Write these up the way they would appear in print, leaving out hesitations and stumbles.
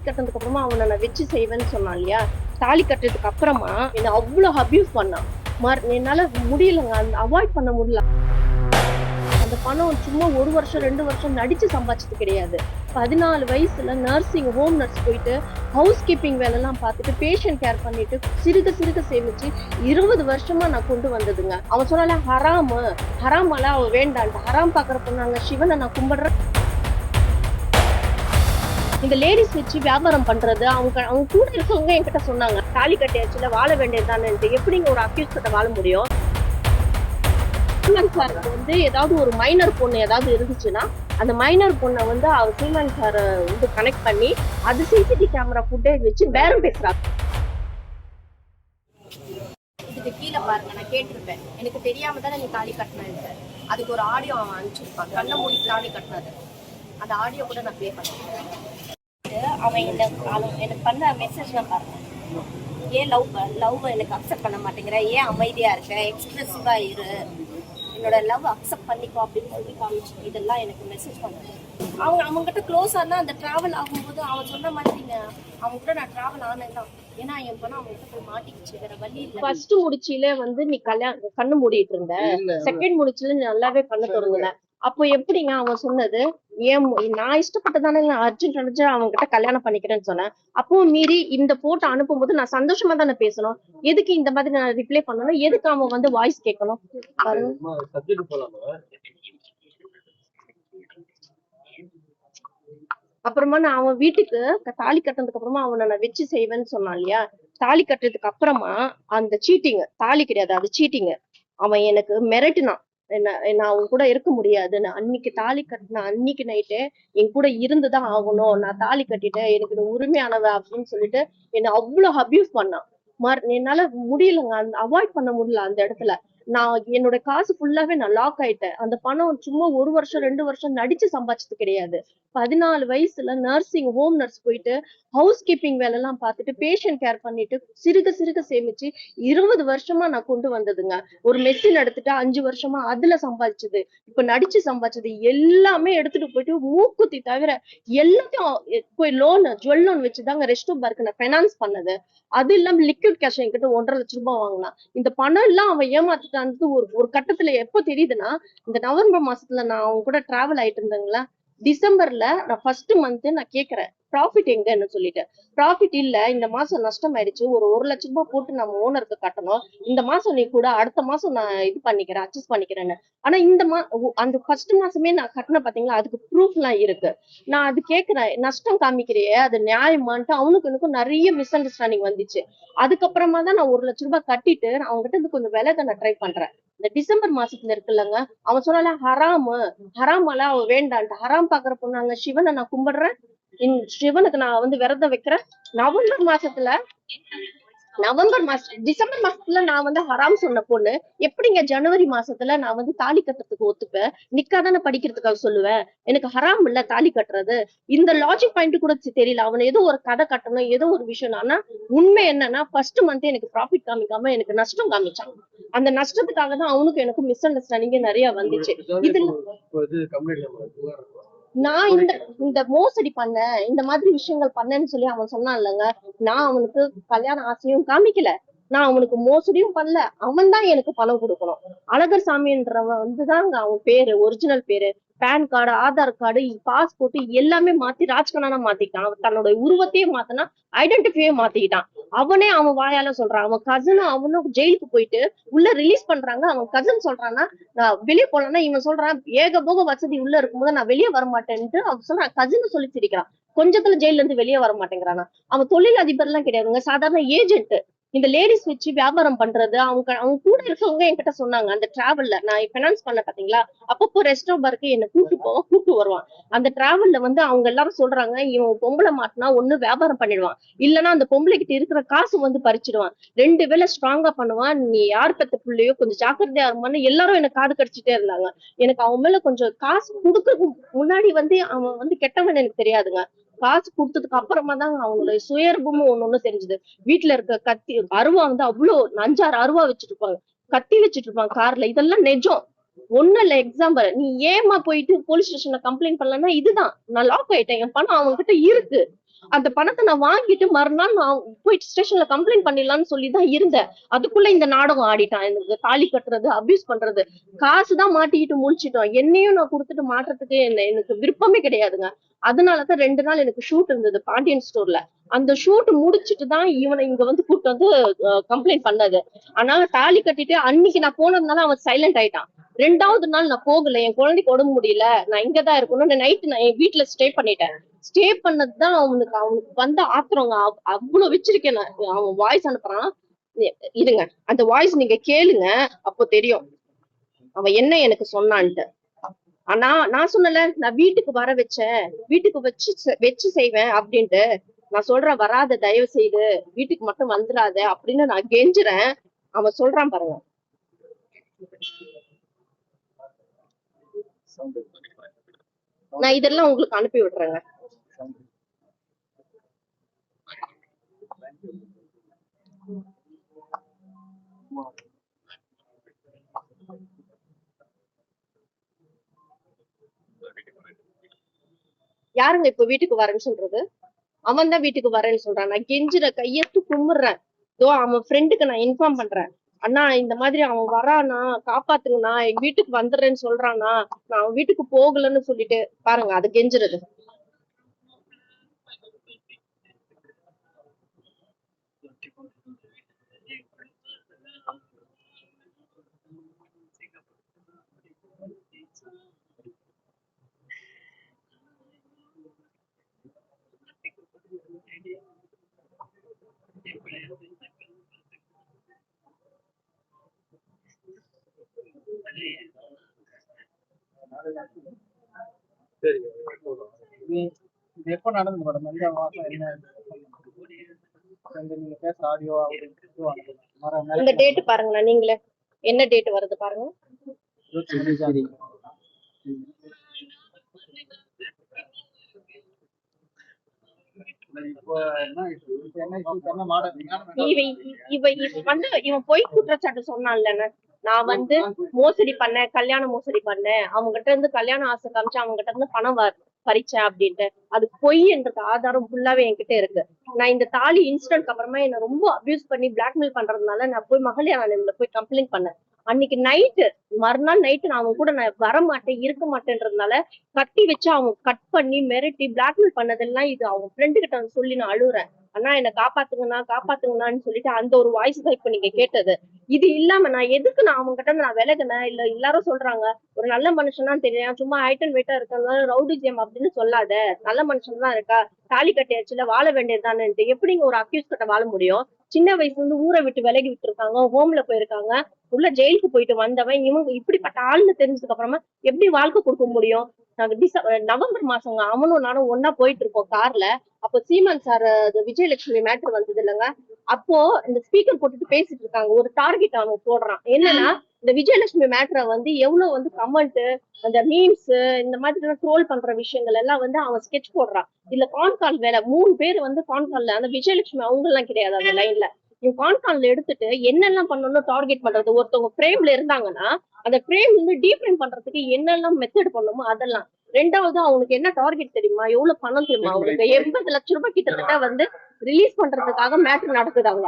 கட்டினதுக்கு அப்புறமா அவனை நான் வச்சு செய்வேன்னு சொன்னான் இல்லையா, தாலி கட்டுறதுக்கு அப்புறமா என்ன அவ்வளவு அபியூஸ் பண்ணான். என்னால முடியலங்க, அவாய்ட் பண்ண முடியல. அந்த பணம் சும்மா 1 வருஷம் 2 வருஷம் நடிச்சு சம்பாதிச்சது கிடையாது. 14 வயசுல நர்சிங் ஹோம் நர்ஸ் போயிட்டு ஹவுஸ் கீப்பிங் வேலை எல்லாம் பார்த்துட்டு பேஷண்ட் கேர் பண்ணிட்டு சிறுக சிறுக சேமிச்சு 20 வருஷமா நான் கொண்டு வந்ததுங்க. அவன் சொன்னால ஹராமால அவ வேண்டான்ட்டு. ஹராம் பாக்குற பொண்ணாங்க சிவனை நான் கும்பிடுறேன். இந்த லேடிஸ் வச்சு வியாபாரம் பண்றது அவங்க கூட இருக்கவங்க என்கிட்ட சொன்னாங்க, தாலி கட்டியாச்சுல வாழ வேண்டியதுதானே, எப்படிங்க ஒரு அக்யூஸ் கிட்ட வாழ முடியும். வந்து ஏதாவது ஒரு மைனர் பொண்ணு ஏதாவது இருந்துச்சுன்னா அந்த மைனர் பொண்ணை வந்து அவர் சீமான் சார் வந்து கனெக்ட் பண்ணி அது சிசிடிவி கேமரா ஃபுட்டேஜ் வச்சு பேரம் பேசுறாங்க. இதுக்கு கீழே பாருங்க, நான் கேட்டிருப்பேன், எனக்கு தெரியாம தானே நீ தாலி கட்டினேன். அதுக்கு ஒரு ஆடியோ அவன் அனுப்பிச்சிருப்பான், கண்ணை மூடி தாலி கட்டினது. அந்த ஆடியோ கூட நான் ப்ளே பண்ணிருக்கேன். அவன் எனக்கு பண்ண மெசேஜ்லாம் பாருங்க. ஏன் லவ் எனக்கு அக்செப்ட் பண்ண மாட்டேங்கிற, ஏன் அமைதியா இருக்க, எக்ஸ்பிரசிவா இரு, என்னோட லவ் அக்செப்ட் பண்ணிக்கோ அப்படின்னு சொல்லி காமிச்சு இதெல்லாம் எனக்கு மெசேஜ் பண்ணாங்க. அவங்ககிட்ட க்ளோஸ் ஆனா அந்த டிராவல் ஆகும்போது அவன் சொன்ன மாதிரிங்க, அவங்க கூட நான் டிராவல் ஆனேன் தான். ஏன்னா என் பணம் அவங்ககிட்ட போய் மாட்டிக்கிச்சு, வேற வழி இல்லை. ஃபர்ஸ்ட் முடிச்சில வந்து நீ கண்ணு மூடிட்டு இருந்த, செகண்ட் முடிச்சில நீ நல்லாவே கண்ணு திறந்துன. அப்போ எப்படிங்க அவன் சொன்னது, ஏன் நான் இஷ்டப்பட்டதானே அர்ஜுன் நினைச்சு அவங்க கிட்ட கல்யாணம் பண்ணிக்கிறேன்னு சொன்னேன். அப்பவும் மீறி இந்த போட்டோ அனுப்பும் போது நான் சந்தோஷமா தானே பேசணும், எதுக்கு இந்த மாதிரி நான் ரிப்ளை பண்ணணும், எதுக்கு அவன் வந்து வாய்ஸ் கேட்கணும். அப்புறமா நான் அவன் வீட்டுக்கு தாலி கட்டினதுக்கு அப்புறமா அவனை நான் வச்சு செய்வேன்னு சொன்னான் இல்லையா, தாலி கட்டுறதுக்கு அப்புறமா அந்த சீட்டிங், தாலி கிடையாது அது சீட்டிங், அவன் எனக்கு மிரட்டினான். நான் அவன் கூட இருக்க முடியாது, நான் அன்னைக்கு தாலி கட்டின அன்னைக்கு நைட்டு என் கூட இருந்துதான் ஆகணும், நான் தாலி கட்டிட்டேன், எனக்கு உரிமையானவ அப்படின்னு சொல்லிட்டு என்ன அவ்வளவு அபியூஸ் பண்ணான். என்னால முடியலங்க, அவாய்ட் பண்ண முடியல. அந்த இடத்துல நான் என்னோட காசு ஃபுல்லாவே நான் லாக் ஆயிட்டேன். அந்த பணம் சும்மா 1 வருஷம் 2 வருஷம் நடிச்சு சம்பாதிச்சது கிடையாது. 14 வயசுல நர்சிங் ஹோம் நர்ஸ் போயிட்டு ஹவுஸ் கீப்பிங் வேலை எல்லாம் பார்த்துட்டு பேஷண்ட் கேர் பண்ணிட்டு சிறுக சிறுக சேமிச்சு 20 வருஷமா நான் கொண்டு வந்ததுங்க. ஒரு மெஷின் எடுத்துட்டு 5 வருஷமா அதுல சம்பாதிச்சது, இப்ப நடிச்சு சம்பாதிச்சது எல்லாமே எடுத்துட்டு போயிட்டு மூக்குத்தி தவிர எல்லாத்தையும் போய் லோன் ஜுவல் லோன் வச்சுதாங்க ரெஸ்ட் பார்க்கு நான் ஃபைனான்ஸ் பண்ணது. அது இல்லாம லிக்விட் கேஷ் என்கிட்ட 1.5 லட்சம் ரூபாய் வாங்கினான். இந்த பணம் எல்லாம் அவன் ஏமாத்திட்டான்னு ஒரு கட்டத்துல எப்ப தெரியுதுன்னா, இந்த நவம்பர் மாசத்துல நான் அவங்க கூட டிராவல் ஆயிட்டு இருந்தேங்களா, டிசம்பர்ல நான் ஃபர்ஸ்ட் மந்த் நான் கேக்குறேன் ப்ராஃபிட் எங்கன்னு சொல்லிட்டு, ப்ராஃபிட் இல்ல, இந்த மாசம் நஷ்டம் ஆயிடுச்சு, ஒரு 1 லட்சம் ரூபாய் போட்டு நம்ம ஓனருக்கு கட்டணும், இந்த மாசம் நீ கூட அடுத்த மாசம் நான் இது பண்ணிக்கிறேன் அட்ஜஸ்ட் பண்ணிக்கிறேன்னு. ஆனா அந்த ஃபர்ஸ்ட் மாசமே நான் கட்டின பாத்தீங்களா, அதுக்கு ப்ரூஃப் எல்லாம் இருக்கு. நான் அது கேக்குறேன், நஷ்டம் காமிக்கிறியே அது நியாயமான்ட்டு அவனுக்கு எனக்கும் நிறைய மிஸ் அண்டர்ஸ்டாண்டிங் வந்துச்சு. அதுக்கப்புறமா தான் நான் 1 லட்சம் ரூபாய் கட்டிட்டு அவங்ககிட்ட இருந்து கொஞ்சம் விலை நான் ட்ரை பண்றேன். இந்த டிசம்பர் மாசத்துல இருக்குல்லங்க, அவன் சொன்னால ஹராமால அவ வேண்டான்ட்டு. ஹராம் பாக்குற பொண்ணாங்க சிவனை நான் கும்பிடுறேன், சிவனுக்கு நான் வந்து விரதம் வைக்கிறேன். டிசம்பர் மாசத்துல நான் வந்து ஹராம் சொன்ன பொண்ணு எப்படிங்க ஜனவரி மாசத்துல நான் வந்து தாலி கட்டுறதுக்கு ஒத்துப்பேன், நிக்காதானே படிக்கிறதுக்காக சொல்லுவேன், எனக்கு ஹராம் இல்ல தாலி கட்டுறது. இந்த லாஜிக் பாயிண்ட் கூட தெரியல. அவன் ஏதோ ஒரு கதை கட்டணும், ஏதோ ஒரு விஷயம். ஆனா உண்மை என்னன்னா ஃபர்ஸ்ட் மந்த் எனக்கு ப்ராஃபிட் காமிக்காம எனக்கு நஷ்டம் காமிச்சான். அந்த நஷ்டத்துக்காக தான் அவனுக்கு எனக்கு மிஸ் அண்டர்ஸ்டாண்டிங் நிறைய வந்துச்சு. இதுல நான் இந்த மோசடி பண்ணேன், இந்த மாதிரி விஷயங்கள் பண்ணேன்னு சொல்லி அவன் சொன்னான் இல்லைங்க, நான் அவனுக்கு கல்யாண ஆசையும் காமிக்கல, நான் அவனுக்கு மோசடியும் பண்ணல. அவன் தான் எனக்கு பணம் கொடுக்கணும். அழகர் சாமின்றவன் வந்துதாங்க அவன் பேரு, ஒரிஜினல் பேரு, pan card, Aadhaar card, passport எல்லாமே மாத்தி ராஜ்கண்ணா மாத்திக்கிட்டான். அவன் தன்னோட உருவத்தையே மாத்தினா, ஐடென்டிஃபையே மாத்திக்கிட்டான். அவனே அவன் வாயால சொல்றான். அவன் கசனும் அவனும் ஜெயிலுக்கு போயிட்டு உள்ள ரிலீஸ் பண்றாங்க. அவன் கசன் சொல்றான்னா நான் வெளியே போனா, இவன் சொல்றான் ஏகபோக வசதி உள்ள இருக்கும்போது நான் வெளியே வரமாட்டேன்ட்டு அவன் சொல்றான். கசன்னு சொல்லி சிரிக்கிறான். கொஞ்சத்துல ஜெயில இருந்து வெளியே வர மாட்டேங்கிறானா. அவன் தொழில் அதிபர் எல்லாம் கிடையாதுங்க, சாதாரண ஏஜென்ட். இந்த லேடிஸ் வச்சு வியாபாரம் பண்றது அவங்க கூட இருக்கவங்க என்கிட்ட சொன்னாங்க. அந்த டிராவல்ல நான் ஃபைனான்ஸ் பண்ண பாத்தீங்களா, அப்பப்போ ரெஸ்டோபாருக்கு என்ன கூட்டு வருவான். அந்த டிராவல்ல வந்து அவங்க எல்லாரும் சொல்றாங்க, இவன் பொம்பளை மாட்டினா ஒண்ணு வியாபாரம் பண்ணிடுவான், இல்லன்னா அந்த பொம்பளை கிட்ட இருக்கிற காசு வந்து பறிச்சிடுவான், 2 வேளை ஸ்ட்ராங்கா பண்ணுவான், நீ யார் பெத்த பிள்ளையோ கொஞ்சம் ஜாக்கிரதையா இருமான்னு எல்லாரும் எனக்கு காது கடிச்சிட்டே இருந்தாங்க. எனக்கு அவன் மேல கொஞ்சம் காசு கொடுக்கறதுக்கு முன்னாடி வந்து அவன் வந்து கெட்டவன் எனக்கு தெரியாதுங்க. காசு கொடுத்ததுக்கு அப்புறமா தான் அவங்களுடைய சுயரூபமும் ஒண்ணு தெரிஞ்சது. வீட்டுல இருக்க கத்தி அருவா வந்து அவ்வளவு 5-6 அருவா வச்சுட்டு இருப்பாங்க, கத்தி வச்சுட்டு இருப்பாங்க கார்ல. இதெல்லாம் நிஜம், ஒண்ணு இல்ல. எக்ஸாம்பிள், நீ ஏமா போயிட்டு போலீஸ் ஸ்டேஷன்ல கம்ப்ளைண்ட் பண்ணலன்னா இதுதான், நான் லாக் ஆயிட்டேன், என் பணம் அவங்க கிட்ட இருக்கு. அந்த பணத்தை நான் வாங்கிட்டு மறுநாள் நான் போயிட்டு ஸ்டேஷன்ல கம்ப்ளைண்ட் பண்ணிடலாம்னு சொல்லிதான் இருந்தேன். அதுக்குள்ள இந்த நாடகம் ஆடிட்டான். எனக்கு தாலி கட்டுறது, அபியூஸ் பண்றது, காசுதான் மாட்டிக்கிட்டு முடிச்சிட்டோம். என்னையும் நான் கொடுத்துட்டு மாட்டுறதுக்கு எனக்கு விருப்பமே கிடையாதுங்க. அதனாலதான் 2 நாள் எனக்கு ஷூட் இருந்தது பாண்டியன் ஸ்டோர்ல. அந்த ஷூட் முடிச்சிட்டு தான் இவனை இங்க வந்து கூப்பிட்டு வந்து கம்ப்ளைண்ட் பண்ணது. ஆனா தாலி கட்டிட்டு அன்னைக்கு நான் போனதுனால அவன் சைலண்ட் ஆயிட்டான். 2வது நாள் நான் போகல, என் குழந்தைக்கு உடம்பு முடியல, நான் இங்கதான் இருக்கணும், நைட்டு நான் என் வீட்டுல ஸ்டே பண்ணிட்டேன். ஸ்டே பண்ணதுதான் அவனுக்கு வந்த ஆத்திரங்க. அவ்வளவு வச்சிருக்கேன் நான். அவன் வாய்ஸ் அனுப்புறான், இருங்க அந்த வாய்ஸ் நீங்க கேளுங்க, அப்போ தெரியும் அவன் என்ன எனக்கு சொன்னான்ட்டு. ஆனா நான் சொன்னல, நான் வீட்டுக்கு வர வச்சேன், வீட்டுக்கு வச்சு செய்வேன் அப்படின்ட்டு. நான் சொல்றேன், வராத, தயவு செய்து வீட்டுக்கு மட்டும் வந்துடாத அப்படின்னு நான் கெஞ்சுறேன். அவன் சொல்றான் பாருங்க. நான் இதெல்லாம் உங்களுக்கு அனுப்பி விடுறேங்க. யாருங்க இப்ப வீட்டுக்கு வரேன்னு சொல்றது? அவன் தான் வீட்டுக்கு வரேன்னு சொல்றான். நான் கெஞ்சுற, கையெடுத்து கும்பிடுறேன். அவன் ஃப்ரெண்டுக்கு நான் இன்ஃபார்ம் பண்றேன், அண்ணா இந்த மாதிரி அவன் வரானா, காப்பாத்துங்கண்ணா, எங்க வீட்டுக்கு வந்துடுறேன்னு சொல்றானா, நான் அவன் வீட்டுக்கு போகலன்னு சொல்லிட்டு. பாருங்க அது கெஞ்சுறது. எப்ப நடந்தது மேடம்? எந்த மாசம்? என்ன நீங்க பேச ஆடியோ இந்த டேட் பாருங்களா, நீங்களே என்ன டேட் வருது பாருங்க. இவன் பொய் குற்றச்சாட்டு சொன்னான்ல, நான் வந்து மோசடி பண்ணேன், கல்யாண மோசடி பண்ணேன், அவங்க கிட்ட இருந்து கல்யாண ஆசை காமிச்சு அவங்க கிட்ட இருந்து பணம் பறிச்சேன் அப்படின்ட்டு. அது பொய்ன்றது ஆதாரம் ஃபுல்லாவே என்கிட்ட இருக்கு. நான் இந்த தாலி இன்சிடென்ட்க்கு அப்புறமா என்ன ரொம்ப அபியூஸ் பண்ணி பிளாக்மெயில் பண்றதுனால நான் போய் மகளிர் ஆணையத்துல போய் கம்ப்ளைண்ட் பண்ணேன். அன்னைக்கு நைட்டு, மறுநாள் நைட்டு நான் அவன் கூட நான் வர மாட்டேன், இருக்க மாட்டேன்றதுனால கட்டி வச்சு அவங்க கட் பண்ணி மிரட்டி பிளாக்மெயில் பண்ணதெல்லாம் இது அவங்க ஃப்ரெண்டு கிட்ட சொல்லி நான் அழுகுறேன். அண்ணா என்ன காப்பாத்துங்கண்ணா, காப்பாத்துங்கண்ணான்னு சொல்லிட்டு அந்த ஒரு வாய்ஸ் தான் இப்ப நீங்க கேட்டது. இது இல்லாம நான் எதுக்கு நான் அவங்க கிட்ட நான் விலகினேன்? இல்ல எல்லாரும் சொல்றாங்க ஒரு நல்ல மனுஷனா தெரியும், சும்மா ஹைட் அண்ட் வெயிட்டா இருக்கிறதுனால ரவுடிஜியம் அப்படின்னு சொல்லாத, நல்ல மனுஷன் தான் இருக்கா, தாலி கட்டியாச்சுல, வாழ வேண்டியதுதானேன்ட்டு. எப்படிங்க ஒரு அக்யூஸ் கிட்ட வாழ முடியும்? சின்ன வயசுல இருந்து ஊரை விட்டு விலகி விட்டு இருக்காங்க, ஹோம்ல போயிருக்காங்க, உள்ள ஜெயிலுக்கு போயிட்டு வந்தவன் இவங்க இப்படிப்பட்ட ஆள்னு தெரிஞ்சதுக்கு அப்புறமா எப்படி வாழ்க்கை கொடுக்க முடியும்? நாங்க நவம்பர் மாசங்க அவனும் நானும் ஒன்னா போயிட்டு இருக்கோம் கார்ல. அப்போ சீமான் சார் விஜயலட்சுமி மேட்டர் வந்தது இல்லைங்க, அப்போ இந்த ஸ்பீக்கர் போட்டுட்டு பேசிட்டு இருக்காங்க. ஒரு டார்கெட் அவன் போடுறான் என்னன்னா, இந்த விஜயலட்சுமி மேட்டரை வந்து எவ்வளவு வந்து கமெண்ட், அந்த மீம்ஸ், இந்த மாதிரி ட்ரோல் பண்ற விஷயங்கள் எல்லாம் வந்து அவன் ஸ்கெட்ச் போடுறான். இல்ல கான்கால் வேலை 3 பேர் வந்து கான்கால்ல, அந்த விஜயலட்சுமி அவங்க எல்லாம் கிடையாது அந்த லைன்ல, இவன் கான்கால்ல எடுத்துட்டு என்னெல்லாம் பண்ணணும் டார்கெட் பண்றது. ஒருத்தவங்க ஃப்ரேம்ல இருந்தாங்கன்னா அந்த ஃப்ரேம் வந்து டீஃப்ரேம் பண்றதுக்கு என்னெல்லாம் மெத்தட் பண்ணணுமோ அதெல்லாம். 2வது அவனுக்கு என்ன டார்கெட் தெரியுமா? எவ்வளவு பணம் தெரியுமா அவனுக்கு? 80 லட்சம் ரூபாய் கிட்டத்தட்ட வந்து ரிலீஸ் பண்றதுக்காக மேட்டர் நடக்குது அங்க.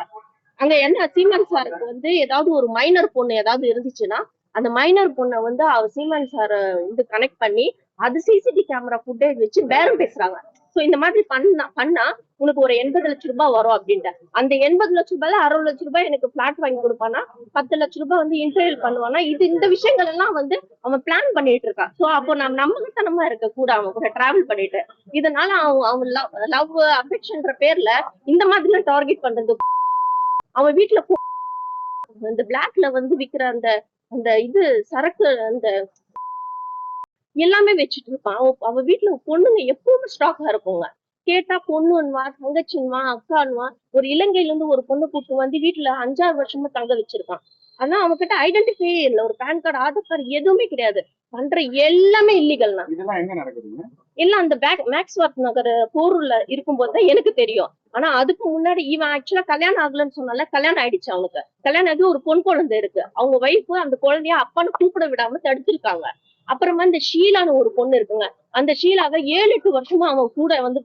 அங்க என்ன, சீமான் சாருக்கு வந்து ஏதாவது ஒரு மைனர் பொண்ணு ஏதாவது இருந்துச்சுன்னா அந்த மைனர் பொண்ணை வந்து அவர் சீமான் சார் வந்து கனெக்ட் பண்ணி அது சிசிடிவி கேமரா ஃபுட்டேஜ் வச்சு பேரம் பேசுறாங்க. சோ இந்த மாதிரி பண்ணா உனக்கு ஒரு 80 லட்சம் ரூபாய் வரும் அப்படின்ட்டு. அந்த 80 லட்சம் ரூபாயில 60 லட்சம் ரூபாய் எனக்கு பிளாட் வாங்கி கொடுப்பானா, 10 லட்சம் ரூபாய் வந்து இன்டர்வியூ பண்ணுவானா. இந்த விஷயங்கள் எல்லாம் வந்து அவன் பிளான் பண்ணிட்டு இருக்கான். சோ அப்போ நான் நம்பகத்தனமா இருக்க கூட அவன் கூட டிராவல் பண்ணிட்டு, இதனால அவன் லவ் அஃபெக்ஷன்ற பேர்ல இந்த மாதிரி எல்லாம் டார்கெட் பண்றது. அவன் வீட்டுல இந்த பிளாக்ல வந்து விக்கிற அந்த அந்த இது சரக்கு அந்த எல்லாமே வச்சுட்டு இருப்பான். அவ வீட்டுல பொண்ணுங்க எப்பவுமே ஸ்டாக்கா இருக்குங்க. கேட்டா பொண்ணுன்வா, தங்கச்சின்வா, அக்கான்வா. ஒரு இலங்கையில இருந்து ஒரு பொண்ணு கூப்பிட்டு வந்து வீட்டுல 5-6 வருஷமா தங்க வச்சிருக்கான். ஆனா அவங்க கிட்ட ஐடென்டிஃபை இல்ல, ஒரு பேன் கார்டு, ஆதார் கார்டு எதுவுமே கிடையாது. பண்ற எல்லாமே இல்லீகல் தான். இதெல்லாம் எங்க நடக்குதுங்க? எல்லாம் அந்த மேக்ஸ்வர்த் நகர் போரூர்ல இருக்கும்போதுதான் எனக்கு தெரியும். ஆனா அதுக்கு முன்னாடி இவன் ஆக்சுவலா கல்யாணம் ஆகலன்னு சொன்னால, கல்யாணம் ஆயிடுச்சு அவனுக்கு. கல்யாணம் ஆகி ஒரு பொன் குழந்தை இருக்கு. அவங்க வைஃப் அந்த குழந்தைய அப்பான்னு கூப்பிட விடாம தடுத்திருக்காங்க. அப்புறமா இந்த ஷீலான்னு ஒரு பொண்ணு இருக்குங்க. அந்த ஷீலாவை 7-8 வருஷமா அவன் கூட வந்து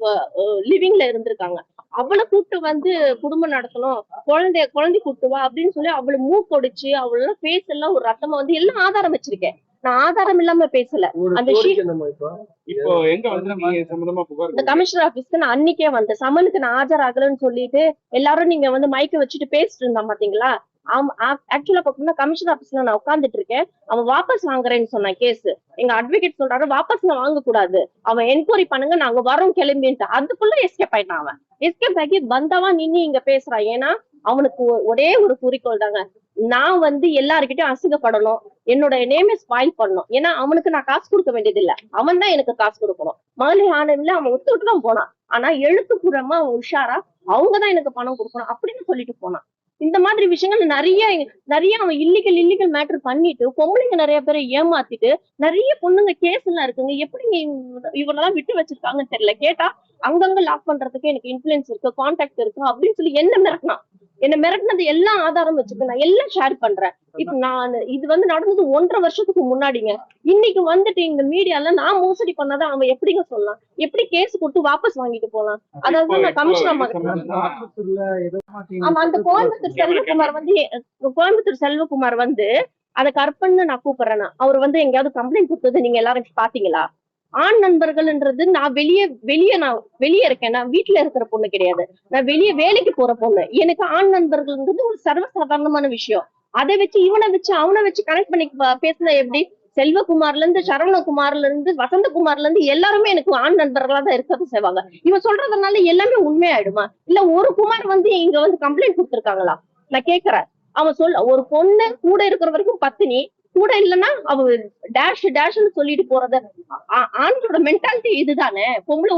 லிவிங்ல இருந்திருக்காங்க. அவளை கூப்பிட்டு வந்து குடும்பம் நடத்தணும், குழந்தை கூப்பிட்டு வா அப்படின்னு சொல்லி அவளை மூக்கொடிச்சு அவளோட ஃபேஸ் எல்லாம் ஒரு ரத்தமா வந்து எல்லாம் ஆதாரம் வச்சிருக்கேன். நான் ஆதாரம் இல்லாம பேசல. அந்த இப்போ எங்க வந்து நீங்க சம்பந்தமா புகார் இந்த கமிஷனர் ஆபீஸ்க்கு நான் அன்னைக்கே வந்தேன். சமனுக்கு நான் ஆஜராகலன்னு சொல்லிட்டு எல்லாரும் நீங்க வந்து மைக்க வச்சுட்டு பேசிட்டு இருந்தா பாத்தீங்களா. ஆக்சுவலா பாத்தீங்கன்னா கமிஷனர் ஆபீஸ்ல நான் உட்கார்ந்துட்டு இருக்கேன். அவன் வாபஸ் வாங்குறேன்னு சொன்னான் கேஸ். எங்க அட்வொகேட் சொல்றாரு வாபஸ்ல வாங்க கூடாது, அவன் என்கொயரி பண்ணுங்க, நாங்க வரோம் கிளம்பின்ட்டு. அதுக்குள்ள எஸ்கேப் ஆயிட்டான். அவன் எஸ்கேப் ஆகி வந்தவன் நின்னு இங்க பேசுறான். ஏன்னா அவனுக்கு ஒரே ஒரு குறிக்கோள் தாங்க, நான் வந்து எல்லாருக்கிட்டையும் அசிங்கப்படணும், என்னோட நேமே ஸ்பாயில் பண்ணணும். ஏன்னா அவனுக்கு நான் காசு கொடுக்க வேண்டியது இல்ல, அவன் தான் எனக்கு காசு கொடுக்கணும். மகளிர் ஆணையம்ல அவன் ஒத்துட்டு தான் போனான். ஆனா எழுத்துப்பூர்வமா அவன் உஷாரா அவங்கதான் எனக்கு பணம் கொடுக்கணும் அப்படின்னு சொல்லிட்டு போனான். இந்த மாதிரி விஷயங்கள் நிறைய நிறைய அவன் இல்லீகல் மேட்டர் பண்ணிட்டு பொம்பளைங்க நிறைய பேரை ஏமாத்திட்டு நிறைய பொண்ணுங்க கேஸ் எல்லாம் இருக்குங்க. எப்படி இவரெல்லாம் விட்டு வச்சிருக்காங்கன்னு தெரியல. கேட்டா அங்கங்க லாக் பண்றதுக்கு எனக்கு இன்ஃபுளுன்ஸ் இருக்கு, கான்டாக்ட் இருக்கு அப்படின்னு சொல்லி என்ன மிரட்டினது எல்லா ஆதாரம் வச்சுக்க நான் எல்லாம் ஷேர் பண்றேன். இப்ப நான் இது வந்து நடந்தது 1.5 வருஷத்துக்கு முன்னாடிங்க. இன்னைக்கு வந்துட்டு இந்த மீடியால நான் மோசடி பண்ணாதான் அவன் எப்படிங்க சொல்லலாம்? எப்படி கேஸ் கொடுத்து வாபஸ் வாங்கிட்டு போலாம்? அதாவது நான் கமிஷனர் ஆமா, அந்த கோயம்புத்தூர் செல்வகுமார் வந்து அதை கற்பன்னு நான் கூப்பிடுறேன்னா அவர் வந்து எங்கேயாவது கம்ப்ளைண்ட் கொடுத்தது நீங்க எல்லாரும் பாத்தீங்களா? ஆண் நண்பர்கள்ன்றது நான் வெளியே இருக்கேன். நான் வீட்டுல இருக்கிற பொண்ணு கிடையாது, நான் வெளியே வேலைக்கு போற பொண்ணு. எனக்கு ஆண் நண்பர்கள்ன்றது ஒரு சர்வசாதாரணமான விஷயம். அதை வச்சு இவனை வச்சு அவனை வச்சு கனெக்ட் பண்ணி பேசினா எப்படி? செல்வகுமார்ல இருந்து சரவணகுமார்ல இருந்து வசந்தகுமார்ல இருந்து எல்லாருமே எனக்கு ஆண் நண்பர்களா தான் இருக்கிறது செய்வாங்க. இவன் சொல்றதுனால எல்லாமே உண்மையாயிடுமா? இல்ல ஒரு குமார் வந்து இங்க வந்து கம்ப்ளைண்ட் கொடுத்திருக்காங்களா? நான் கேக்குறேன். அவன் ஒரு பொண்ணு கூட இருக்கிற வரைக்கும் பத்தினி, கூட இல்லைன்னா அவ டேஷ்னு சொல்லிட்டு போறது. ஆண்களோட மென்டாலிட்டி இதுதானே. பொம்பளை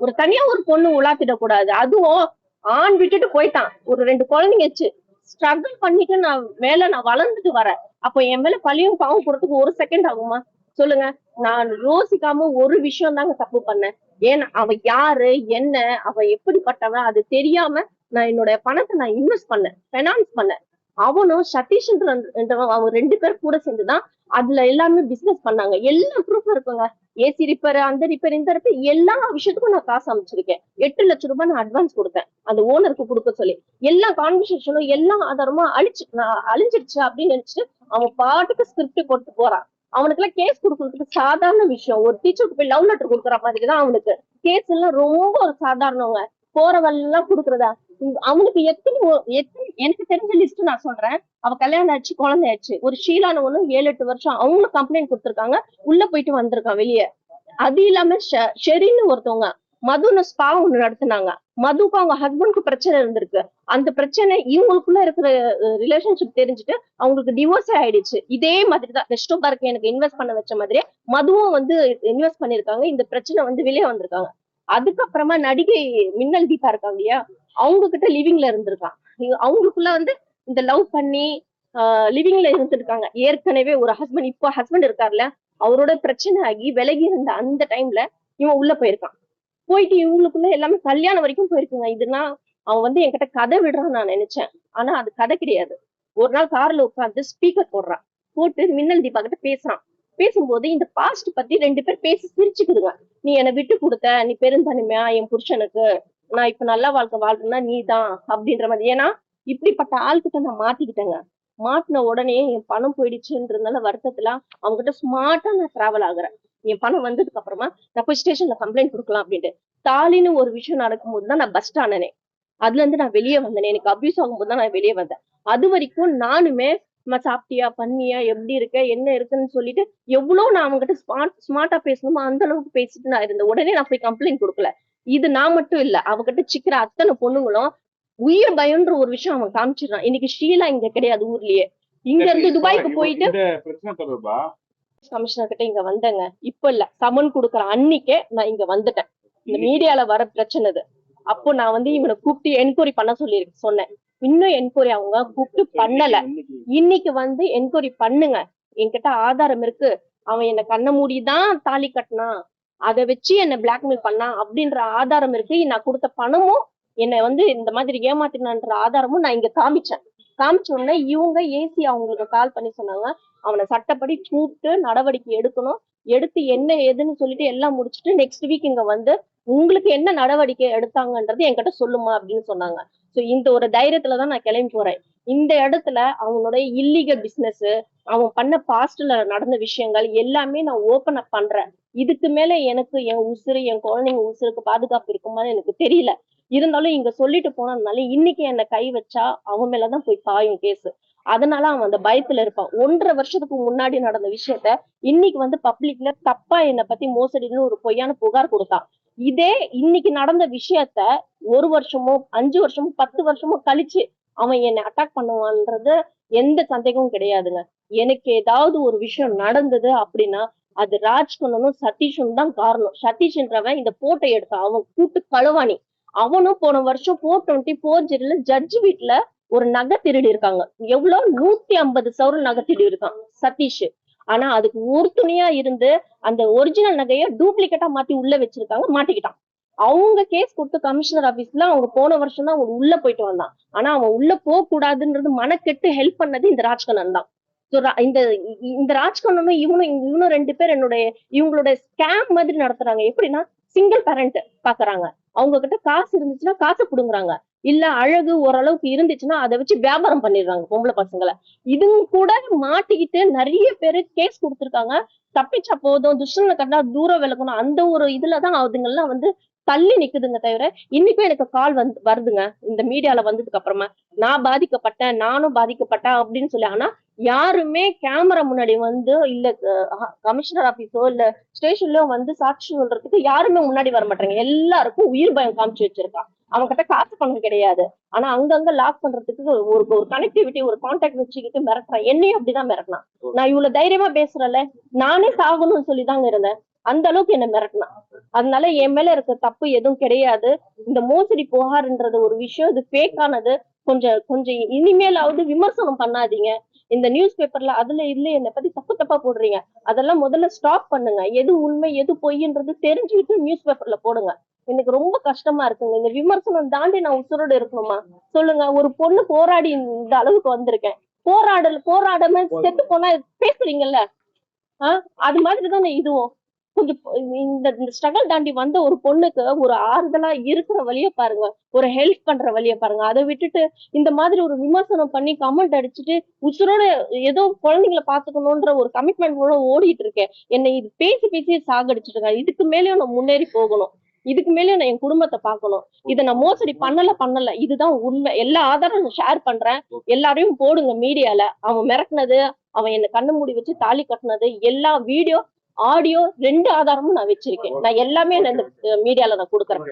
ஒரு தனியா ஒரு பொண்ணு உலாத்திடக்கூடாது. அதுவும் ஆண் விட்டுட்டு போயிட்டான், ஒரு 2 குழந்தைங்க வச்சு ஸ்ட்ரகிள் பண்ணிட்டு நான் வளர்ந்துட்டு வரேன். அப்போ என் மேல பழியும் பாவம் போறதுக்கு 1 செகண்ட் ஆகுமா சொல்லுங்க? நான் யோசிக்காம ஒரு விஷயம் தாங்க தப்பு பண்ணேன். ஏன்னா அவ யாரு என்ன, அவ எப்படிப்பட்டவன் அது தெரியாம நான் என்னோட பணத்தை நான் இன்வெஸ்ட் பண்ணேன், ஃபைனான்ஸ் பண்ணேன். அவனும் சதீஷ் அவங்க 2 பேர் கூட சேர்ந்துதான் அதுல எல்லாமே பிசினஸ் பண்ணாங்க. எல்லா ப்ரூஃப் இருக்குங்க. ஏசி ரிப்பேர், அந்த ரிப்பேர், இந்த ரிப்பேர், எல்லா விஷயத்துக்கும் நான் காசு அமைச்சிருக்கேன். 8 லட்சம் ரூபாய் நான் அட்வான்ஸ் கொடுத்தேன் அந்த ஓனருக்கு கொடுக்க சொல்லி. எல்லா கான்வர்சேஷனும் எல்லா ஆதாரமும் அழிஞ்சிருச்சு அப்படின்னு நினைச்சிட்டு அவன் பாட்டுக்கு ஸ்கிரிப்ட் போட்டு போறான். அவனுக்கு எல்லாம் கேஸ் கொடுக்கறதுக்கு சாதாரண விஷயம். ஒரு டீச்சருக்கு போய் லவ் லெட்டர் கொடுக்குற மாதிரிதான் அவனுக்கு கேஸ் எல்லாம் ரொம்ப ஒரு சாதாரணவங்க போறவெல்லாம் கொடுக்குறதா. அவனுக்கு எனக்கு தெரிஞ்ச லிஸ்ட் நான் சொல்றேன். அவ கல்யாணம் ஆச்சு, குழந்தை ஆச்சு. ஒரு ஷீலான ஒண்ணு 7-8 வருஷம் அவங்களும் கம்ப்ளைண்ட் கொடுத்திருக்காங்க, உள்ள போயிட்டு வந்திருக்கான் வெளியே. அது இல்லாம ஷெரின்னு ஒருத்தவங்க மதுன்னு ஸ்பா ஒண்ணு நடத்தினாங்க. மதுக்கும் அவங்க ஹஸ்பண்ட்க்கு பிரச்சனை இருந்திருக்கு. அந்த பிரச்சனை இவங்களுக்குள்ள இருக்கிற ரிலேஷன்ஷிப் தெரிஞ்சுட்டு அவங்களுக்கு டிவோர்ஸே ஆயிடுச்சு. இதே மாதிரிதான் ரெஸ்டோ பார்க்கு எனக்கு இன்வெஸ்ட் பண்ண வச்ச மாதிரியே மதுவும் வந்து இன்வெஸ்ட் பண்ணிருக்காங்க. இந்த பிரச்சனை வந்து வெளியே வந்திருக்காங்க. அதுக்கப்புறமா நடிகை மின்னல் தீபா இருக்காங்க இல்லையா, அவங்க கிட்ட லிவிங்ல இருந்திருக்கான். அவங்களுக்குள்ள வந்து இந்த லவ் பண்ணி லிவிங்ல இருந்திருக்காங்க. ஏற்கனவே ஒரு ஹஸ்பண்ட், இப்போ ஹஸ்பண்ட் இருக்காருல்ல, அவரோட பிரச்சனை ஆகி விலகி இருந்த அந்த டைம்ல இவன் உள்ள போயிருக்கான். போயிட்டு இவங்களுக்குள்ள எல்லாமே கல்யாணம் வரைக்கும் போயிருக்குங்க. இதுனா அவன் வந்து என்கிட்ட கதை விடுறான்னு நான் நினைச்சேன். ஆனா அது கதை கிடையாது. ஒரு நாள் கார்ல உட்காந்து ஸ்பீக்கர் போடுறான், போட்டு மின்னல் தீபா கிட்ட பேசுறான். பேசும்போது இந்த பாஸ்ட் பத்தி 2 பேர் பேசி சிரிச்சுக்குதுங்க. நீ என்னை விட்டு கொடுத்த, நீ பெருந்தனிமையா என் புருஷனுக்கு, நான் இப்ப நல்ல வாழ்க்கை வாழ்றேன்னா நீ தான் அப்படின்ற மாதிரி. ஏன்னா இப்படிப்பட்ட ஆள்கிட்ட நான் மாட்டிக்கிட்டேங்க. மாட்டின உடனே என் பணம் போயிடுச்சுன்றதுனால வருத்தத்துல அவங்ககிட்ட ஸ்மார்ட்டா நான் டிராவல் ஆகுறேன். என் பணம் வந்ததுக்கு அப்புறமா நான் போய் ஸ்டேஷன்ல கம்ப்ளைண்ட் கொடுக்கலாம் அப்படின்ட்டு. தாலின்னு ஒரு விஷயம் நடக்கும்போது தான் நான் பஸ்ட் ஆனேனே. அதுல இருந்து நான் வெளியே வந்தேனே. எனக்கு அபியூஸ் ஆகும்போது தான் நான் வெளியே வந்தேன். அது வரைக்கும் நானுமே சாப்பிட்டியா, பண்ணியா, எப்படி இருக்க, என்ன இருக்குன்னு சொல்லிட்டு எவ்வளவு நான் அவங்ககிட்ட ஸ்மார்ட்டா பேசணுமோ அந்த அளவுக்கு பேசிட்டு நான் இருந்தேன். உடனே நான் போய் கம்ப்ளைண்ட் கொடுக்கல. இது நான் மட்டும் இல்ல, அவகிட்ட சிக்கிற அத்தனை பொண்ணுங்களும் உயிர் பயம்ன்ற ஒரு விஷயம் அவன் காமிச்சிடறான். இன்னைக்கு ஷீலா இங்க கிடையாது ஊர்லயே. இங்க இருந்து துபாய்க்கு போயிட்டு கமிஷனர் கிட்ட இங்க வந்தேங்க. இப்ப இல்ல, சமன் கொடுக்குற அன்னைக்கே நான் இங்க வந்துட்டேன். இந்த மீடியால வர பிரச்சனை இது. அப்போ நான் வந்து இவனை கூப்பிட்டு என்கொயரி பண்ண சொன்னேன். இன்னும் என்கொயரி அவங்க கூப்பிட்டு பண்ணல. இன்னைக்கு வந்து என்கொயரி பண்ணுங்க, என்கிட்ட ஆதாரம் இருக்கு, அவன் என்ன கண்ண மூடிதான் தாலி கட்டினான், அதை வச்சு என்ன பிளாக்மெயில் பண்ணா அப்படின்ற ஆதாரம் இருக்கு. நான் கொடுத்த பணமும் என்னை வந்து இந்த மாதிரி ஏமாத்தினான்ற ஆதாரமும் நான் இங்க காமிச்சேன். காமிச்ச உடனே இவங்க ஏசி அவங்களுக்கு கால் பண்ணி சொன்னாங்க, அவனை சட்டப்படி கூப்பிட்டு நடவடிக்கை எடுக்கணும், எடுத்து என்ன ஏதுன்னு சொல்லிட்டு எல்லாம் முடிச்சுட்டு நெக்ஸ்ட் வீக் இங்க வந்து உங்களுக்கு என்ன நடவடிக்கை எடுத்தாங்கன்றது என்கிட்ட சொல்லுமா அப்படின்னு சொன்னாங்க. சோ இந்த ஒரு தைரியத்துலதான் நான் கிளம்பி போறேன். இந்த இடத்துல அவனுடைய இல்லீகல் பிசினஸ், அவன் பண்ண பாஸ்ட்ல நடந்த விஷயங்கள் எல்லாமே நான் ஓபன் அப் பண்றேன். இதுக்கு மேல எனக்கு என் உசுறு, என் குழந்தைங்க உசுருக்கு பாதுகாப்பு இருக்குமான்னு எனக்கு தெரியல. இருந்தாலும் இங்க சொல்லிட்டு போனதுனால இன்னைக்கு என்ன கை வச்சா அவன் மேலதான் போய் பாயும் கேஸ். அதனால அவன் அந்த பயத்துல இருப்பான். 1.5 வருஷத்துக்கு முன்னாடி நடந்த விஷயத்த இன்னைக்கு வந்து பப்ளிக்ல தப்பா என்னை பத்தி மோசடின்னு ஒரு பொய்யான புகார் கொடுத்தான். இதே இன்னைக்கு நடந்த விஷயத்த 1 வருஷமோ 5 வருஷமோ 10 வருஷமோ கழிச்சு அவன் என்னை அட்டாக் பண்ணுவான்றது எந்த சந்தேகமும் கிடையாதுங்க. எனக்கு ஏதாவது ஒரு விஷயம் நடந்தது அப்படின்னா அது ராஜ்கண்ணனும் சதீஷும் தான் காரணம். சதீஷ்ன்றவன் இந்த போட்டோ எடுத்தான், அவன் கூட்டு களவாணி. அவனும் போன வருஷம் 424 ஜட்ஜ் வீட்டுல ஒரு நகை திருடி இருக்காங்க. எவ்வளவு 150 சவரன் நகை திருடி இருக்கான் சதீஷ். ஆனா அதுக்கு உறுதுணையா இருந்து அந்த ஒரிஜினல் நகைய டூப்ளிகேட்டா மாத்தி உள்ள வச்சிருக்காங்க, மாட்டிக்கிட்டான். அவங்க கேஸ் கொடுத்து கமிஷனர் ஆபீஸ்ல அவங்க போன வருஷம் தான் அவங்க உள்ள போயிட்டு வந்தான். ஆனா அவன் உள்ள போக கூடாதுன்றது மனக்கெட்டு ஹெல்ப் பண்ணது இந்த ராஜ்கண்ணன் தான். இந்த இந்த ராஜ்கண்ணனும் இவனும் 2 பேர் இவங்களோட ஸ்கேம் மாதிரி நடத்துறாங்க. எப்படின்னா சிங்கிள் பேரண்ட் பாக்குறாங்க, அவங்க கிட்ட காசு இருந்துச்சுன்னா காசை புடுங்குறாங்க, இல்ல அழகு ஓரளவுக்கு இருந்துச்சுன்னா அதை வச்சு வியாபாரம் பண்ணிடுறாங்க பொம்பளை பசங்களை. இதுங்க கூட மாட்டிக்கிட்டு நிறைய பேரு கேஸ் கொடுத்திருக்காங்க. தப்பிச்சா போதும், துஷ்டனை கண்டா தூரம் விலகணும், அந்த ஒரு இதுலதான் அதுங்கெல்லாம் வந்து தள்ளி நிக்குதுங்க தவிர. இன்னைக்கும் எனக்கு கால் வருதுங்க இந்த மீடியால வந்ததுக்கு அப்புறமா, நான் பாதிக்கப்பட்டேன், நானும் பாதிக்கப்பட்டேன் அப்படின்னு சொல்லி. ஆனா யாருமே கேமரா முன்னாடி வந்து இல்ல கமிஷனர் ஆபீஸோ இல்ல ஸ்டேஷன்லயோ வந்து சாட்சி சொல்றதுக்கு யாருமே முன்னாடி வர மாட்டாங்க. எல்லாருக்கும் உயிர் பயம் காமிச்சு வச்சிருக்கான். அவங்க கிட்ட காசு பணம் கிடையாது. ஆனா அங்கங்க லாக் பண்றதுக்கு ஒரு கனெக்டிவிட்டி, ஒரு கான்டாக்ட் வச்சுக்கிட்டு மிரட்டுறான். என்னையும் அப்படிதான் மிரட்டினான். நான் இவ்வளவு தைரியமா பேசுறேன்ல, நானே சாகணும்னு சொல்லிதாங்க இருந்தேன். அந்த அளவுக்கு என்ன மிரட்டினான். அதனால என் மேல இருக்க தப்பு எதுவும் கிடையாது. இந்த மோசடி புகார்ன்றது ஒரு விஷயம், இது ஃபேக் ஆனது. கொஞ்சம் இனிமேலாவது விமர்சனம் பண்ணாதீங்க. இந்த நியூஸ் பேப்பர்ல அதுல இல்ல என்னை பத்தி தப்பா போடுறீங்க. அதெல்லாம் முதல்ல ஸ்டாப் பண்ணுங்க. எது உண்மை எது பொய்ன்றது தெரிஞ்சுக்கிட்டு நியூஸ் பேப்பர்ல போடுங்க. எனக்கு ரொம்ப கஷ்டமா இருக்குங்க. இந்த விமர்சனம் தாண்டி நான் உசுரோட இருக்கணுமா சொல்லுங்க? ஒரு பொண்ணு போராடி இந்த அளவுக்கு வந்திருக்கேன். போராடாம செத்து போனா பேசுறீங்கல்ல, அது மாதிரிதான் இதுவும். கொஞ்சம் இந்த ஸ்ட்ரகிள் தாண்டி வந்த ஒரு பொண்ணுக்கு ஒரு ஆறுதலா இருக்கிற வழிய பாருங்க, ஒரு ஹெல்ப் பண்ற வழிய பாருங்க. அதை விட்டுட்டு இந்த மாதிரி ஒரு விமர்சனம் பண்ணி கமெண்ட் அடிச்சுட்டு உசுரோட ஏதோ குழந்தைங்களை பாத்துக்கணும்ன்ற ஒரு கமிட்மெண்ட் கூட ஓடிட்டு இருக்கேன். என்னை இது பேசி சாகடிச்சிட்டு இருக்காங்க. இதுக்கு மேலேயும் நான் முன்னேறி போகணும், இதுக்கு மேலேயும் நான் என் குடும்பத்தை பார்க்கணும். இதை நான் மோசடி பண்ணல, இதுதான் உண்மை. எல்லா ஆதாரம் ஷேர் பண்றேன், எல்லாரையும் போடுங்க மீடியால. அவன் மிரட்டினது, அவன் என்ன கண்ணு மூடி வச்சு தாலி கட்டினது, எல்லா வீடியோ ஆடியோ 2 ஆதாரமும் நான் வச்சிருக்கேன். நான் எல்லாமே இந்த மீடியால நான் கொடுக்குறேன்.